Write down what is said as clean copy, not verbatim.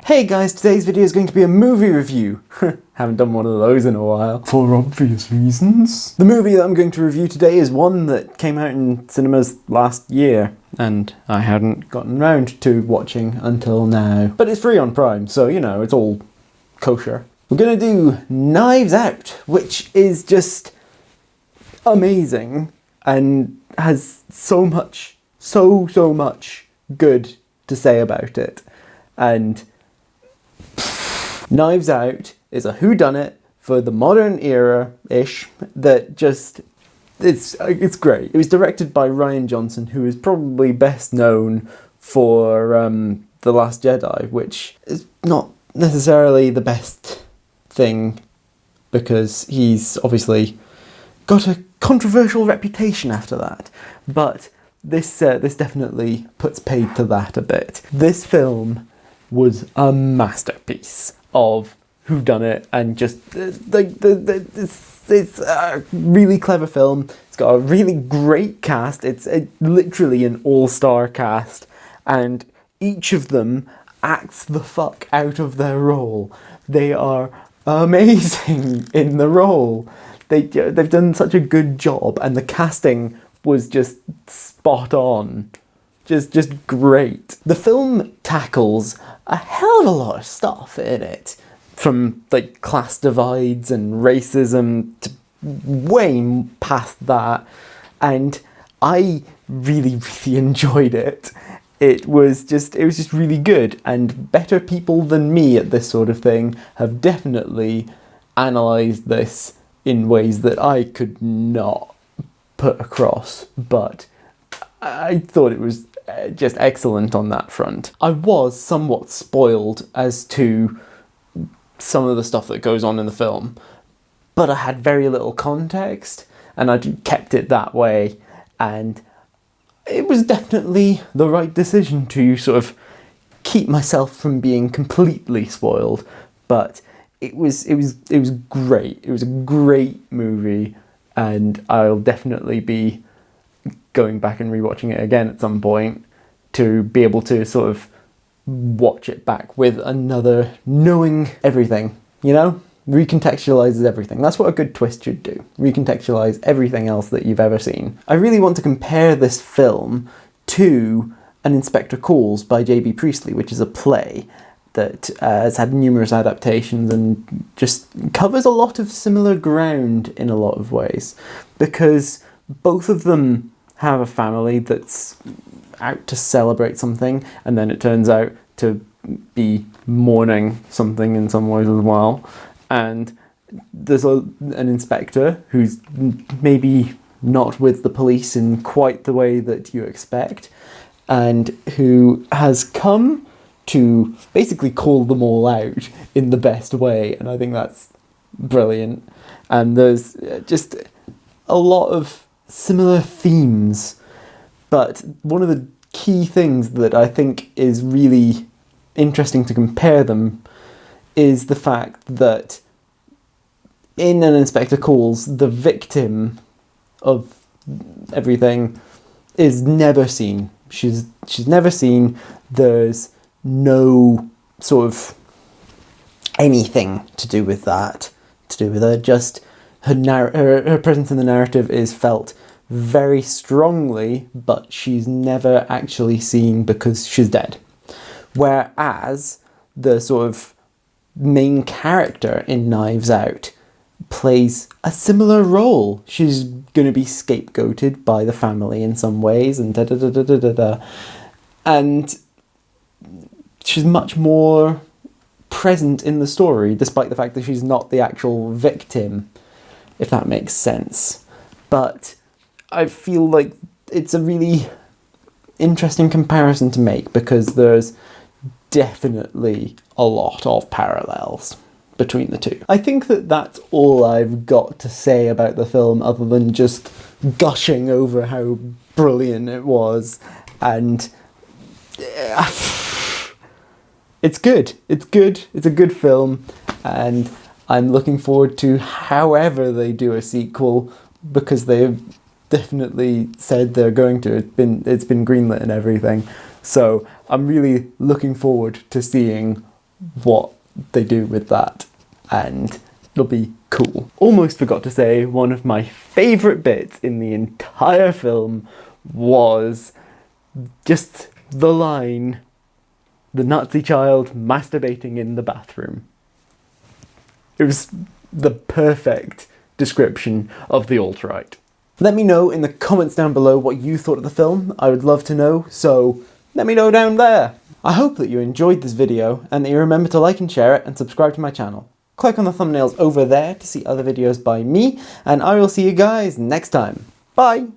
Hey guys, today's video is going to be a movie review. Haven't done one of those in a while, for obvious reasons. The movie that I'm going to review today is one that came out in cinemas last year, and I hadn't gotten around to watching until now. But it's free on Prime, so you know, it's all kosher. We're gonna do Knives Out, which is just amazing, and has so much good to say about it. And Knives Out is a whodunit for the modern era-ish that just, it's great. It was directed by Rian Johnson, who is probably best known for The Last Jedi, which is not necessarily the best thing because he's obviously got a controversial reputation after that. But this definitely puts paid to that a bit. This film was a masterpiece of whodunit, and just it's a really clever film. It's got a really great cast. It's literally an all-star cast, and each of them acts the fuck out of their role. They are amazing in the role. They've done such a good job, and the casting was just spot on. Just great. The film tackles a hell of a lot of stuff in it, from like class divides and racism to way past that, and I really enjoyed it. It was just really good, and better people than me at this sort of thing have definitely analysed this in ways that I could not put across, but I thought it was just excellent on that front. I was somewhat spoiled as to some of the stuff that goes on in the film, but I had very little context, and I kept it that way, and it was definitely the right decision to sort of keep myself from being completely spoiled. But it was great. It was a great movie, and I'll definitely be going back and rewatching it again at some point to be able to sort of watch it back with another, knowing everything, you know? Recontextualizes everything. That's what a good twist should do. Recontextualize everything else that you've ever seen. I really want to compare this film to An Inspector Calls by J.B. Priestley, which is a play that has had numerous adaptations and just covers a lot of similar ground in a lot of ways, because both of them have a family that's out to celebrate something, and then it turns out to be mourning something in some ways as well. And there's an inspector who's maybe not with the police in quite the way that you expect, and who has come to basically call them all out in the best way, and I think that's brilliant. And there's just a lot of similar themes, but one of the key things that I think is really interesting to compare them is the fact that in An Inspector Calls, the victim of everything is never seen. She's never seen. There's no sort of anything to do with that, to do with her. Just her presence in the narrative is felt very strongly, but she's never actually seen because she's dead. Whereas the sort of main character in Knives Out plays a similar role. She's going to be scapegoated by the family in some ways, and and she's much more present in the story, despite the fact that she's not the actual victim, if that makes sense. But I feel like it's a really interesting comparison to make, because there's definitely a lot of parallels between the two. I think that that's all I've got to say about the film, other than just gushing over how brilliant it was. And it's good. It's good. It's a good film, and I'm looking forward to however they do a sequel, because they've definitely said they're going to. It's been greenlit and everything. So I'm really looking forward to seeing what they do with that, and it'll be cool. Almost forgot to say, one of my favourite bits in the entire film was just the line, "the Nazi child masturbating in the bathroom." It was the perfect description of the alt-right. Let me know in the comments down below what you thought of the film. I would love to know, so let me know down there. I hope that you enjoyed this video and that you remember to like and share it and subscribe to my channel. Click on the thumbnails over there to see other videos by me, and I will see you guys next time. Bye!